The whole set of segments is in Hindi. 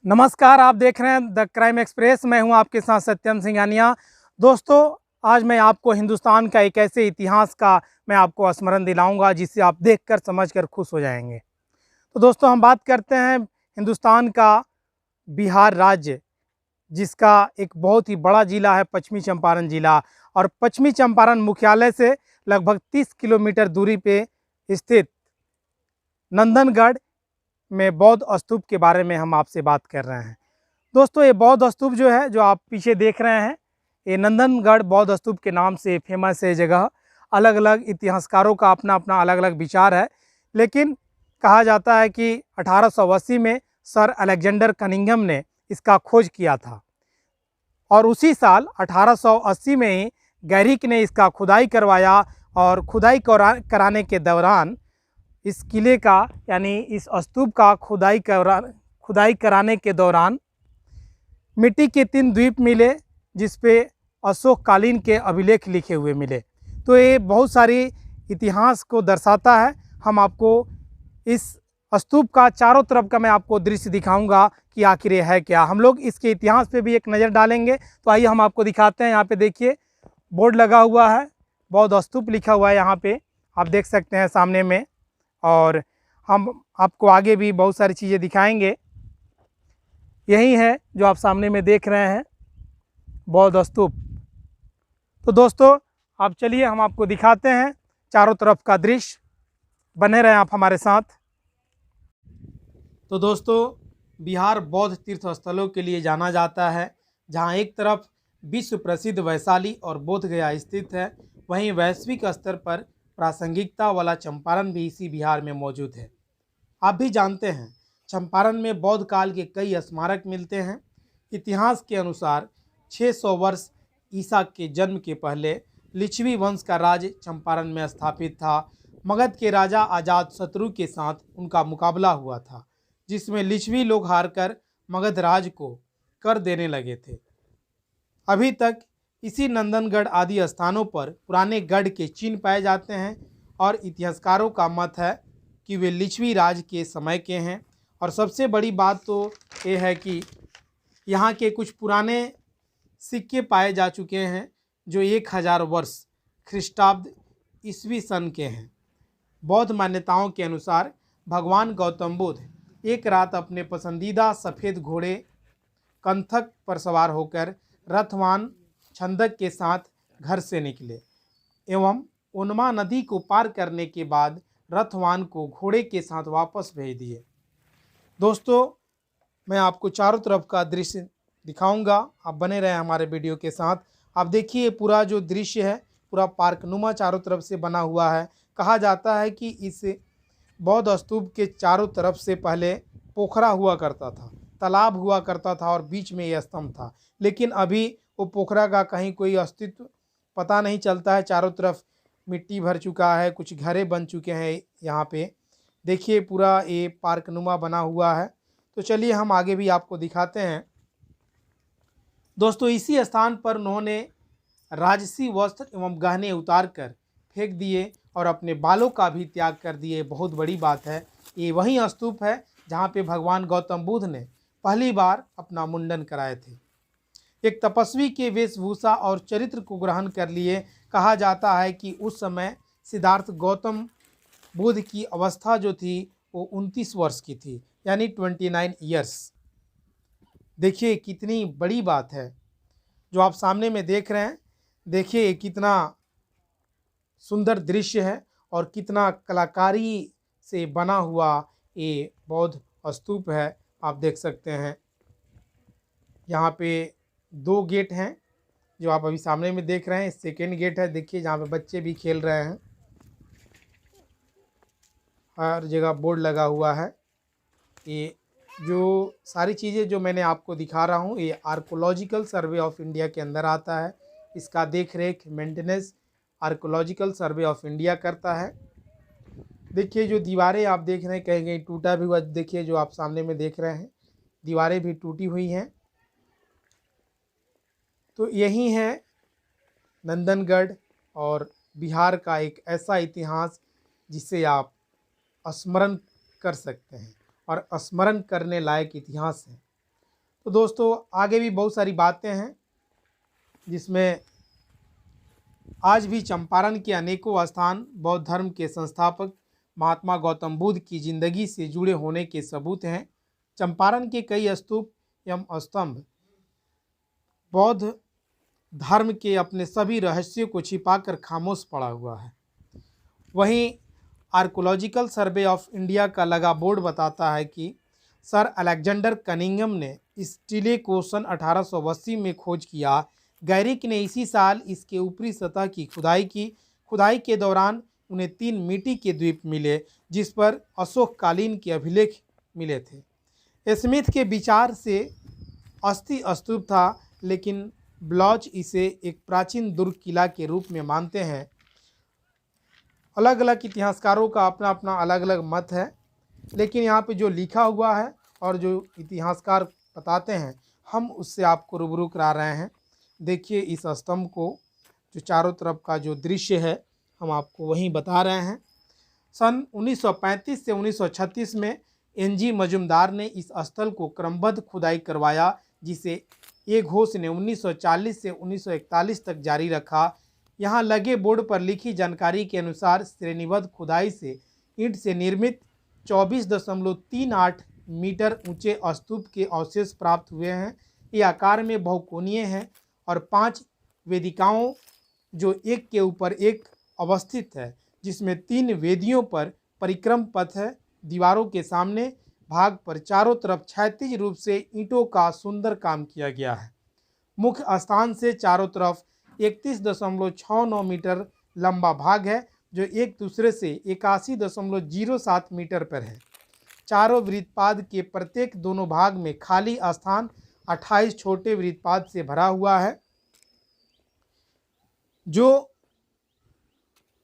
नमस्कार, आप देख रहे हैं द क्राइम एक्सप्रेस। मैं हूं आपके साथ सत्यम सिंघानिया। दोस्तों, आज मैं आपको हिंदुस्तान का एक ऐसे इतिहास का मैं आपको स्मरण दिलाऊंगा जिसे आप देखकर समझकर खुश हो जाएंगे। तो दोस्तों, हम बात करते हैं हिंदुस्तान का बिहार राज्य, जिसका एक बहुत ही बड़ा ज़िला है पश्चिमी चंपारण ज़िला। और पश्चिमी चंपारण मुख्यालय से लगभग 30 किलोमीटर दूरी पे स्थित नंदनगढ़ में बौद्ध स्तूप के बारे में हम आपसे बात कर रहे हैं। दोस्तों, ये बौद्ध स्तूप जो है, जो आप पीछे देख रहे हैं, ये नंदनगढ़ बौद्ध स्तूप के नाम से फेमस है। जगह अलग अलग इतिहासकारों का अपना अपना अलग अलग विचार है, लेकिन कहा जाता है कि 1880 में सर अलेक्जेंडर कनिंघम ने इसका खोज किया था और उसी साल 1880 में ही गैरिक ने इसका खुदाई करवाया। और खुदाई कराने के दौरान इस किले का यानी इस स्तूप का खुदाई कराने के दौरान मिट्टी के 3 द्वीप मिले, जिस पे अशोक कालीन के अभिलेख लिखे हुए मिले। तो ये बहुत सारी इतिहास को दर्शाता है। हम आपको इस स्तूप का चारों तरफ का मैं आपको दृश्य दिखाऊंगा कि आखिर ये है क्या। हम लोग इसके इतिहास पे भी एक नज़र डालेंगे। तो आइए हम आपको दिखाते हैं। यहाँ पे देखिए, बोर्ड लगा हुआ है, बौद्ध स्तूप लिखा हुआ है यहाँ पे, आप देख सकते हैं सामने में। और हम आपको आगे भी बहुत सारी चीज़ें दिखाएंगे। यही है जो आप सामने में देख रहे हैं, बौद्ध स्तूप। तो दोस्तों, आप चलिए हम आपको दिखाते हैं चारों तरफ का दृश्य। बने रहें आप हमारे साथ। तो दोस्तों, बिहार बौद्ध तीर्थ स्थलों के लिए जाना जाता है। जहां एक तरफ विश्व प्रसिद्ध वैशाली और बोध गया स्थित है, वहीं वैश्विक स्तर पर प्रासंगिकता वाला चंपारण भी इसी बिहार में मौजूद है। आप भी जानते हैं, चंपारण में बौद्ध काल के कई स्मारक मिलते हैं। इतिहास के अनुसार 600 वर्ष ईसा के जन्म के पहले लिच्छवी वंश का राज चंपारण में स्थापित था। मगध के राजा अजातशत्रु के साथ उनका मुकाबला हुआ था, जिसमें लिच्छवी लोग हारकर मगध राज को कर देने लगे थे। अभी तक इसी नंदनगढ़ आदि स्थानों पर पुराने गढ़ के चिन्ह पाए जाते हैं और इतिहासकारों का मत है कि वे लिच्छवी राज के समय के हैं। और सबसे बड़ी बात तो ये है कि यहाँ के कुछ पुराने सिक्के पाए जा चुके हैं जो 1000 वर्ष ख्रीष्टाब्द ईस्वी सन के हैं। बौद्ध मान्यताओं के अनुसार भगवान गौतम बुद्ध एक रात अपने पसंदीदा सफ़ेद घोड़े कंथक पर सवार होकर रथवान छंदक के साथ घर से निकले एवं उन्मा नदी को पार करने के बाद रथवान को घोड़े के साथ वापस भेज दिए। दोस्तों, मैं आपको चारों तरफ का दृश्य दिखाऊंगा, आप बने रहें हमारे वीडियो के साथ। आप देखिए, पूरा जो दृश्य है पूरा पार्कनुमा चारों तरफ से बना हुआ है। कहा जाता है कि इस बौद्ध स्तूप के चारों तरफ से पहले पोखरा हुआ करता था, तालाब हुआ करता था और बीच में ये स्तंभ था। लेकिन अभी वो पोखरा का कहीं कोई अस्तित्व पता नहीं चलता है। चारों तरफ मिट्टी भर चुका है, कुछ घरें बन चुके हैं। यहाँ पे देखिए, पूरा ये पार्कनुमा बना हुआ है। तो चलिए हम आगे भी आपको दिखाते हैं। दोस्तों, इसी स्थान पर उन्होंने राजसी वस्त्र एवं गहने उतार कर फेंक दिए और अपने बालों का भी त्याग कर दिए। बहुत बड़ी बात है। ये वही स्तूप है जहाँ पे भगवान गौतम बुद्ध ने पहली बार अपना मुंडन कराए थे। एक तपस्वी के वेशभूषा और चरित्र को ग्रहण कर लिए। कहा जाता है कि उस समय सिद्धार्थ गौतम बुद्ध की अवस्था जो थी वो 29 वर्ष की थी, यानी 29 ईयर्स। देखिए कितनी बड़ी बात है जो आप सामने में देख रहे हैं। देखिए कितना सुंदर दृश्य है और कितना कलाकारी से बना हुआ ये बौद्ध स्तूप है। आप देख सकते हैं यहाँ पे 2 गेट हैं जो आप अभी सामने में देख रहे हैं। सेकेंड गेट है, देखिए, जहाँ पे बच्चे भी खेल रहे हैं। हर जगह बोर्ड लगा हुआ है। ये जो सारी चीज़ें जो मैंने आपको दिखा रहा हूँ, ये आर्कोलॉजिकल सर्वे ऑफ इंडिया के अंदर आता है। इसका देख रेख maintenance archaeological survey of India करता है। देखिए, जो दीवारें आप देख रहे हैं कहीं कहीं टूटा भी हुआ। देखिए, जो आप सामने में देख रहे हैं, दीवारें भी टूटी हुई हैं। तो यही है नंदनगढ़ और बिहार का एक ऐसा इतिहास जिसे आप स्मरण कर सकते हैं और स्मरण करने लायक इतिहास है। तो दोस्तों आगे भी बहुत सारी बातें हैं जिसमें आज भी चंपारण के अनेकों स्थान बौद्ध धर्म के संस्थापक महात्मा गौतम बुद्ध की जिंदगी से जुड़े होने के सबूत हैं। चंपारण के कई स्तूप एवं स्तंभ बौद्ध धर्म के अपने सभी रहस्यों को छिपाकर खामोश पड़ा हुआ है। वहीं आर्कोलॉजिकल सर्वे ऑफ इंडिया का लगा बोर्ड बताता है कि सर अलेक्जेंडर कनिंघम ने इस टीले को सन 1880 में खोज किया। गैरिक ने इसी साल इसके ऊपरी सतह की खुदाई की। खुदाई के दौरान उन्हें 3 मिट्टी के द्वीप मिले जिस पर अशोक कालीन के अभिलेख मिले थे। स्मिथ के विचार से अस्थि स्तूप था, लेकिन ब्लॉच इसे एक प्राचीन दुर्ग किला के रूप में मानते हैं। अलग अलग इतिहासकारों का अपना अपना अलग अलग मत है, लेकिन यहाँ पे जो लिखा हुआ है और जो इतिहासकार बताते हैं हम उससे आपको रूबरू करा रहे हैं। देखिए इस स्तंभ को, जो चारों तरफ का जो दृश्य है हम आपको वहीं बता रहे हैं। सन 1935 से 1936 में एनजी मजुमदार ने इस स्थल को क्रमबद्ध खुदाई करवाया, जिसे ए घोष ने 1940 से 1941 तक जारी रखा। यहाँ लगे बोर्ड पर लिखी जानकारी के अनुसार श्रेणीबद्ध खुदाई से ईंट से निर्मित 24.38 मीटर ऊंचे स्तूप के अवशेष प्राप्त हुए हैं। ये आकार में बहुकोणीय हैं और 5 वेदिकाओं जो एक के ऊपर एक अवस्थित है, जिसमें 3 वेदियों पर परिक्रम पथ है। दीवारों के सामने भाग पर चारों तरफ क्षैतिज रूप से ईंटों का सुंदर काम किया गया है। मुख्य स्थान से चारों तरफ 31.69 मीटर लंबा भाग है, जो एक दूसरे से 81.07 मीटर पर है। चारों वृत्तपाद के प्रत्येक दोनों भाग में खाली स्थान 28 छोटे वृत्तपाद से भरा हुआ है, जो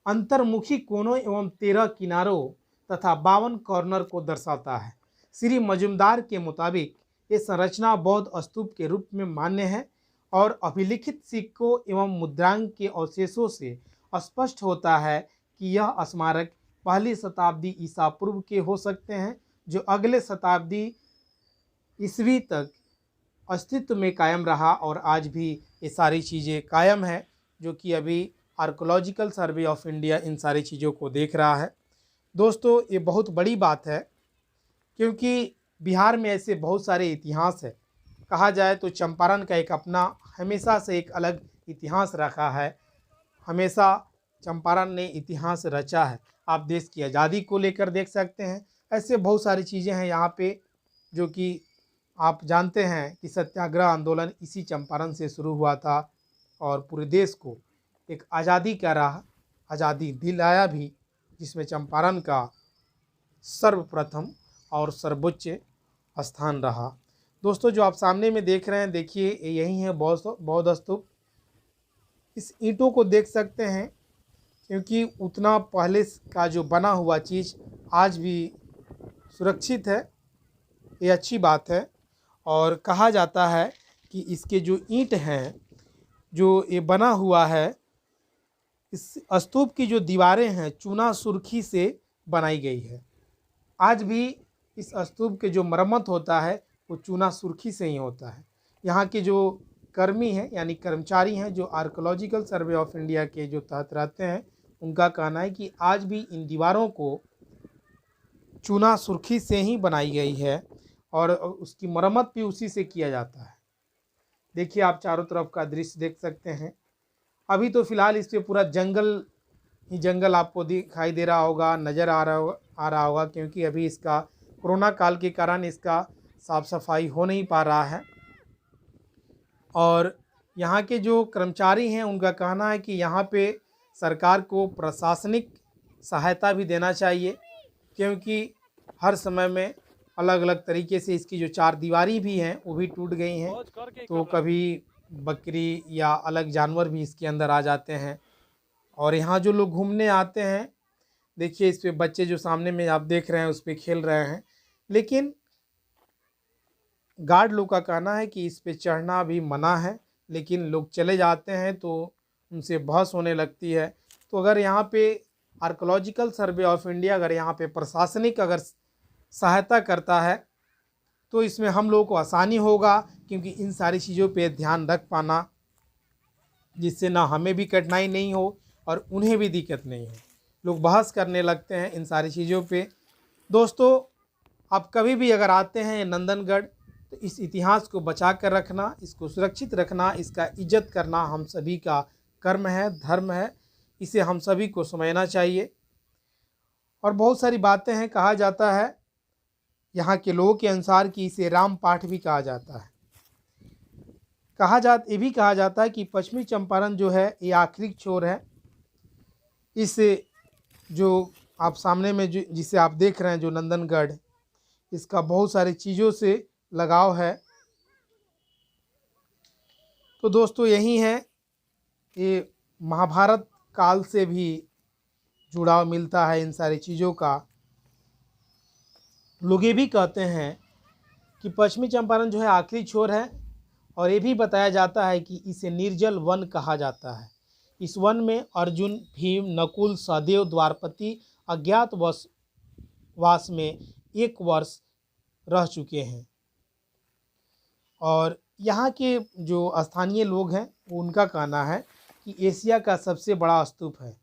अंतर्मुखी कोनों एवं 13 किनारों तथा 52 कॉर्नर को दर्शाता है। श्री मजुमदार के मुताबिक ये संरचना बौद्ध स्तूप के रूप में मान्य है और अभिलिखित सिक्कों एवं मुद्रांक के अवशेषों से स्पष्ट होता है कि यह स्मारक पहली शताब्दी ईसा पूर्व के हो सकते हैं, जो अगले शताब्दी ईस्वी तक अस्तित्व में कायम रहा और आज भी ये सारी चीज़ें कायम हैं, जो कि अभी archaeological survey of India in सारी चीज़ों को देख रहा है। दोस्तों ये बहुत बड़ी बात है, क्योंकि बिहार में ऐसे बहुत सारे इतिहास है। कहा जाए तो चंपारण का एक अपना हमेशा से एक अलग इतिहास रखा है। हमेशा चंपारण ने इतिहास रचा है। आप देश की आज़ादी को लेकर देख सकते हैं, ऐसे बहुत सारी चीज़ें हैं यहाँ पे, जो कि आप जानते हैं कि सत्याग्रह आंदोलन इसी चंपारण से शुरू हुआ था और पूरे देश को एक आज़ादी का राह आज़ादी दिलाया भी, जिसमें चंपारण का सर्वप्रथम और सर्वोच्च स्थान रहा। दोस्तों जो आप सामने में देख रहे हैं, देखिए यही है बौद्ध स्तूप। इस ईंटों को देख सकते हैं, क्योंकि उतना पहले का जो बना हुआ चीज़ आज भी सुरक्षित है, ये अच्छी बात है। और कहा जाता है कि इसके जो ईंट हैं, जो ये बना हुआ है, इस स्तूप की जो दीवारें हैं चूना सुर्खी से बनाई गई है। आज भी इस स्तूप के जो मरम्मत होता है वो चूना सुर्खी से ही होता है। यहाँ के जो कर्मी हैं यानी कर्मचारी हैं, जो आर्कोलॉजिकल सर्वे ऑफ इंडिया के जो तहत रहते हैं, उनका कहना है कि आज भी इन दीवारों को चूना सुर्खी से ही बनाई गई है और उसकी मरम्मत भी उसी से किया जाता है। देखिए आप चारों तरफ का दृश्य देख सकते हैं। अभी तो फ़िलहाल इस पे पूरा जंगल ही जंगल आपको दिखाई दे रहा होगा, नज़र आ रहा होगा, क्योंकि अभी इसका कोरोना काल के कारण इसका साफ़ सफाई हो नहीं पा रहा है। और यहाँ के जो कर्मचारी हैं उनका कहना है कि यहाँ पे सरकार को प्रशासनिक सहायता भी देना चाहिए, क्योंकि हर समय में अलग अलग तरीके से इसकी जो 4 दीवारी भी हैं वो भी टूट गई हैं, तो कभी बकरी या अलग जानवर भी इसके अंदर आ जाते हैं। और यहाँ जो लोग घूमने आते हैं, देखिए इस पे बच्चे जो सामने में आप देख रहे हैं उस पे खेल रहे हैं, लेकिन गार्ड लोग का कहना है कि इस पे चढ़ना भी मना है, लेकिन लोग चले जाते हैं तो उनसे बहस होने लगती है। तो अगर यहाँ पे आर्कोलॉजिकल सर्वे ऑफ इंडिया अगर यहाँ पे प्रशासनिक अगर सहायता करता है तो इसमें हम लोगों को आसानी होगा, क्योंकि इन सारी चीज़ों पे ध्यान रख पाना, जिससे ना हमें भी कठिनाई नहीं हो और उन्हें भी दिक्कत नहीं हो। लोग बहस करने लगते हैं इन सारी चीज़ों पे। दोस्तों, आप कभी भी अगर आते हैं नंदनगढ़, तो इस इतिहास को बचा कर रखना, इसको सुरक्षित रखना, इसका इज्जत करना हम सभी का कर्म है, धर्म है। इसे हम सभी को समझना चाहिए। और बहुत सारी बातें हैं, कहा जाता है यहाँ के लोगों के अनुसार कि इसे राम पाठ भी कहा जाता है। ये भी कहा जाता है कि पश्चिमी चंपारण जो है ये आखिरी छोर है। इस जो आप सामने में जिसे आप देख रहे हैं, जो नंदनगढ़, इसका बहुत सारी चीज़ों से लगाव है। तो दोस्तों, यही है, ये महाभारत काल से भी जुड़ाव मिलता है इन सारी चीज़ों का। लोग ये भी कहते हैं कि पश्चिमी चंपारण जो है आखिरी छोर है, और ये भी बताया जाता है कि इसे निर्जल वन कहा जाता है। इस वन में अर्जुन, भीम, नकुल, सहदेव, द्वारपति अज्ञातवास में 1 वर्ष रह चुके हैं। और यहाँ के जो स्थानीय लोग हैं, उनका कहना है कि एशिया का सबसे बड़ा स्तूप है।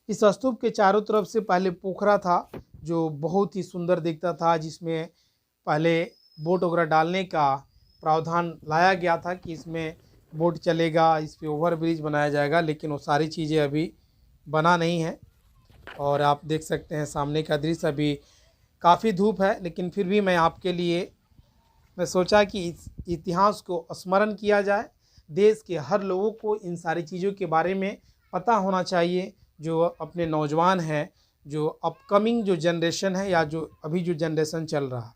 इस स्तूप के चारों तरफ से पहले पोखरा था, जो बहुत ही सुंदर दिखता था, जिसमें पहले बोट वगैरह डालने का प्रावधान लाया गया था कि इसमें बोट चलेगा, इस पे ओवर ब्रिज बनाया जाएगा, लेकिन वो सारी चीज़ें अभी बना नहीं है। और आप देख सकते हैं सामने का दृश्य, अभी काफ़ी धूप है, लेकिन फिर भी मैं सोचा कि इस इतिहास को स्मरण किया जाए। देश के हर लोगों को इन सारी चीज़ों के बारे में पता होना चाहिए। जो अपने नौजवान हैं, जो अपकमिंग जो जनरेशन है, या जो अभी जो जनरेशन चल रहा है,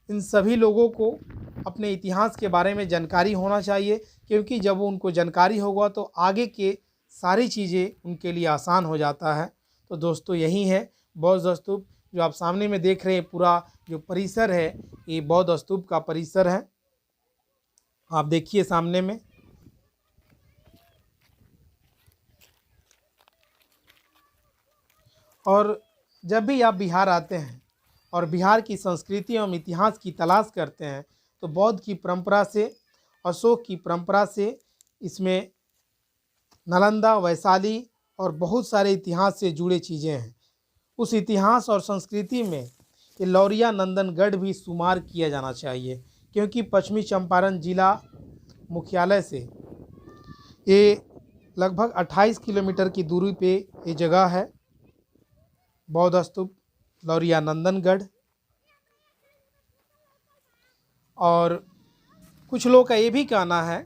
इन सभी लोगों को अपने इतिहास के बारे में जानकारी होना चाहिए, क्योंकि जब उनको जानकारी होगा तो आगे के सारी चीज़ें उनके लिए आसान हो जाता है। तो दोस्तों, यही है बौद्ध स्तूप। जो आप सामने में देख रहे हैं, पूरा जो परिसर है, ये बौद्ध स्तूप का परिसर है। आप देखिए सामने में। और जब भी आप बिहार आते हैं और बिहार की संस्कृति एवं इतिहास की तलाश करते हैं, तो बौद्ध की परंपरा से, अशोक की परंपरा से, इसमें नालंदा, वैशाली और बहुत सारे इतिहास से जुड़े चीज़ें हैं। उस इतिहास और संस्कृति में ये लौरिया नंदनगढ़ भी शुमार किया जाना चाहिए, क्योंकि पश्चिमी चंपारण जिला मुख्यालय से ये लगभग 28 किलोमीटर की दूरी पे ये जगह है, बौद्ध स्तूप लौरिया नंदनगढ़। और कुछ लोग का ये भी कहना है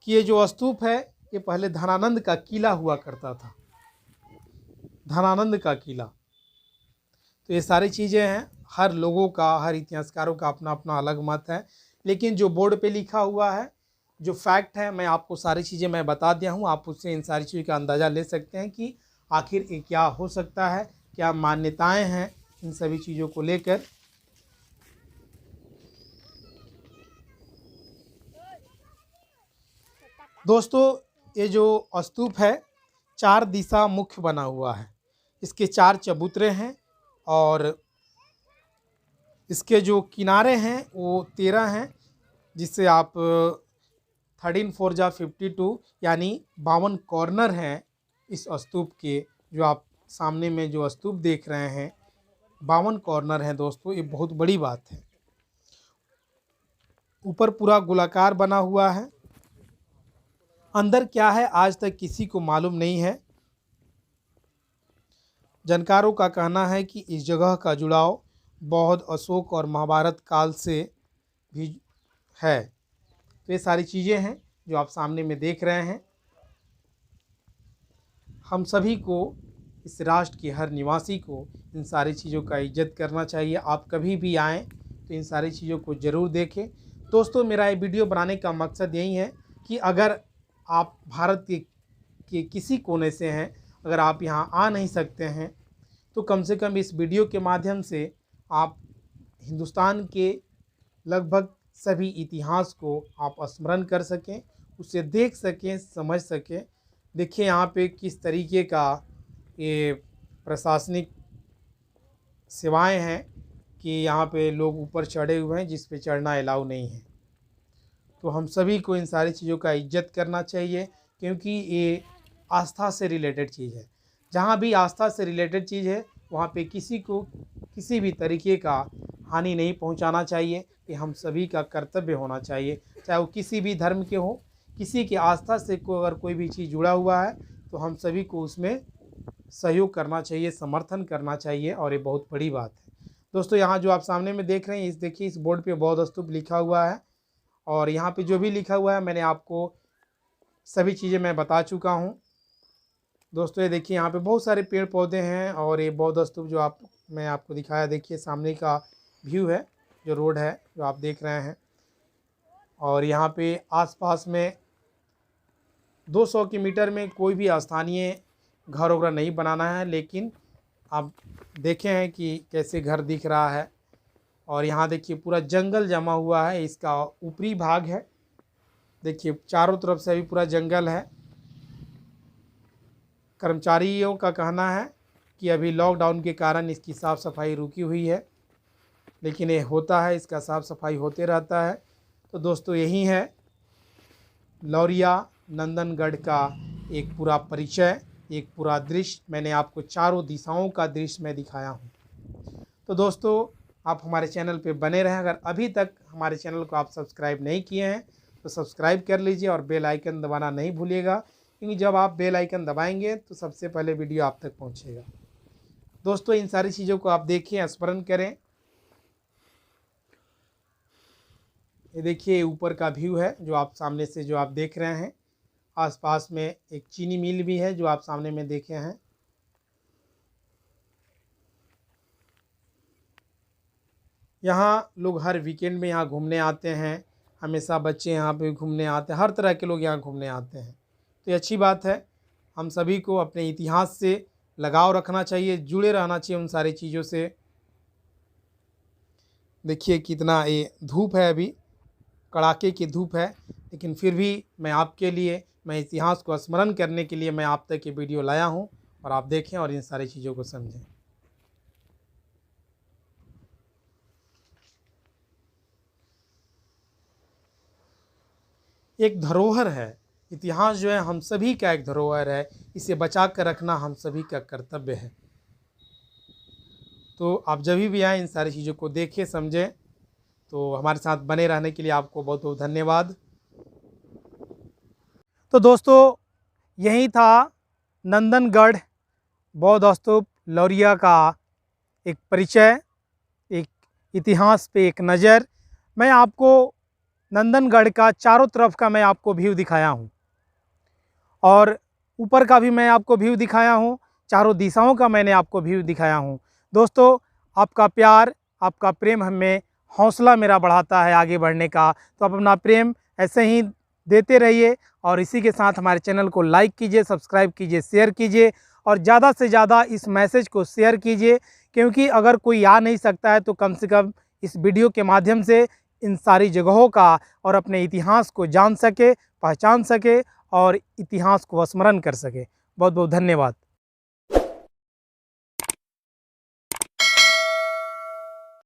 कि ये जो स्तूप है, ये पहले धनानंद का किला हुआ करता था, धनानंद का किला। तो ये सारी चीज़ें हैं, हर लोगों का, हर इतिहासकारों का अपना अपना अलग मत है, लेकिन जो बोर्ड पे लिखा हुआ है, जो फैक्ट है, मैं आपको सारी चीज़ें मैं बता दिया हूँ। आप उससे इन सारी चीज़ों का अंदाज़ा ले सकते हैं कि आखिर ये क्या हो सकता है, क्या मान्यताएं हैं इन सभी चीज़ों को लेकर। दोस्तों, ये जो स्तूप है 4 दिशा मुख्य बना हुआ है। इसके 4 चबूतरे हैं, और इसके जो किनारे हैं वो 13 हैं, जिससे आप 13 4 जा 52, यानी 52 कॉर्नर हैं इस स्तूप के। जो आप सामने में जो स्तूप देख रहे हैं, 52 कॉर्नर हैं दोस्तों, ये बहुत बड़ी बात है। ऊपर पूरा गोलाकार बना हुआ है। अंदर क्या है आज तक किसी को मालूम नहीं है। जानकारों का कहना है कि इस जगह का जुड़ाव बौद्ध, अशोक और महाभारत काल से भी है। तो ये सारी चीज़ें हैं जो आप सामने में देख रहे हैं। हम सभी को, इस राष्ट्र के हर निवासी को इन सारी चीज़ों का इज्जत करना चाहिए। आप कभी भी आएँ तो इन सारी चीज़ों को ज़रूर देखें। दोस्तों, मेरा ये वीडियो बनाने का मकसद यही है कि अगर आप भारत के किसी कोने से हैं, अगर आप यहाँ आ नहीं सकते हैं, तो कम से कम इस वीडियो के माध्यम से आप हिंदुस्तान के लगभग सभी इतिहास को आप स्मरण कर सकें, उसे देख सकें, समझ सकें। देखिए यहाँ पे किस तरीके का ये प्रशासनिक सेवाएं हैं कि यहाँ पे लोग ऊपर चढ़े हुए हैं जिस पे चढ़ना अलाउ नहीं है। तो हम सभी को इन सारी चीज़ों का इज्जत करना चाहिए, क्योंकि ये आस्था से रिलेटेड चीज़ है। जहाँ भी आस्था से रिलेटेड चीज़ है वहाँ पे किसी को किसी भी तरीके का हानि नहीं पहुँचाना चाहिए। ये हम सभी का कर्तव्य होना चाहिए, चाहे वो किसी भी धर्म के हो। किसी की आस्था से अगर कोई भी चीज़ जुड़ा हुआ है तो हम सभी को उसमें सहयोग करना चाहिए, समर्थन करना चाहिए, और ये बहुत बड़ी बात है। दोस्तों, यहाँ जो आप सामने में देख रहे हैं, देखिए इस बोर्ड पे बौद्ध स्तूप लिखा हुआ है, और यहाँ पे जो भी लिखा हुआ है मैंने आपको सभी चीज़ें मैं बता चुका हूँ। दोस्तों, ये देखिए यहाँ पे बहुत सारे पेड़ पौधे हैं, और ये बौद्ध स्तूप जो मैं आपको दिखाया, देखिए सामने का व्यू है, जो रोड है जो आप देख रहे हैं। और यहाँ पे आसपास में 200 की मीटर में कोई भी स्थानीय घर वगैरह नहीं बनाना है, लेकिन आप देखे हैं कि कैसे घर दिख रहा है। और यहाँ देखिए पूरा जंगल जमा हुआ है, इसका ऊपरी भाग है, देखिए चारों तरफ से अभी पूरा जंगल है। कर्मचारियों का कहना है कि अभी लॉकडाउन के कारण इसकी साफ़ सफाई रुकी हुई है, लेकिन ये होता है, इसका साफ़ सफाई होते रहता है। तो दोस्तों, यही है लौरिया नंदनगढ़ का एक पूरा परिचय, एक पूरा दृश्य। मैंने आपको चारों दिशाओं का दृश्य मैं दिखाया हूँ। तो दोस्तों, आप हमारे चैनल पे बने रहें। अगर अभी तक हमारे चैनल को आप सब्सक्राइब नहीं किए हैं तो सब्सक्राइब कर लीजिए, और बेल आइकन दबाना नहीं भूलिएगा, क्योंकि जब आप बेल आइकन दबाएंगे तो सबसे पहले वीडियो आप तक पहुंचेगा। दोस्तों, इन सारी चीज़ों को आप देखें, स्मरण करें। ये देखिए ऊपर का व्यू है जो आप सामने से जो आप देख रहे हैं। आसपास में एक चीनी मिल भी है जो आप सामने में देखे हैं। यहाँ लोग हर वीकेंड में यहाँ घूमने आते हैं, हमेशा बच्चे यहाँ पे घूमने आते हैं, हर तरह के लोग यहाँ घूमने आते हैं। तो ये अच्छी बात है। हम सभी को अपने इतिहास से लगाव रखना चाहिए, जुड़े रहना चाहिए उन सारी चीज़ों से। देखिए कितना ये धूप है, अभी कड़ाके की धूप है, लेकिन फिर भी मैं आपके लिए, मैं इतिहास को स्मरण करने के लिए मैं आप तक ये वीडियो लाया हूँ, और आप देखें और इन सारी चीज़ों को समझें। एक धरोहर है, इतिहास जो है हम सभी का एक धरोहर है, इसे बचा कर रखना हम सभी का कर्तव्य है। तो आप जब भी आएँ इन सारी चीज़ों को देखें, समझें। तो हमारे साथ बने रहने के लिए आपको बहुत बहुत धन्यवाद। तो दोस्तों, यही था नंदनगढ़ बौद्ध स्तूप लौरिया का एक परिचय, एक इतिहास पे एक नज़र। मैं आपको नंदनगढ़ का चारों तरफ का मैं आपको व्यू दिखाया हूँ, और ऊपर का भी मैं आपको व्यू दिखाया हूँ, चारों दिशाओं का मैंने आपको व्यू दिखाया हूँ। दोस्तों, आपका प्यार, आपका प्रेम हमें हौसला मेरा बढ़ाता है आगे बढ़ने का। तो आप अपना प्रेम ऐसे ही देते रहिए, और इसी के साथ हमारे चैनल को लाइक कीजिए, सब्सक्राइब कीजिए, शेयर कीजिए, और ज़्यादा से ज़्यादा इस मैसेज को शेयर कीजिए, क्योंकि अगर कोई आ नहीं सकता है तो कम से कम इस वीडियो के माध्यम से इन सारी जगहों का और अपने इतिहास को जान सके, पहचान सके, और इतिहास को स्मरण कर सके। बहुत बहुत धन्यवाद।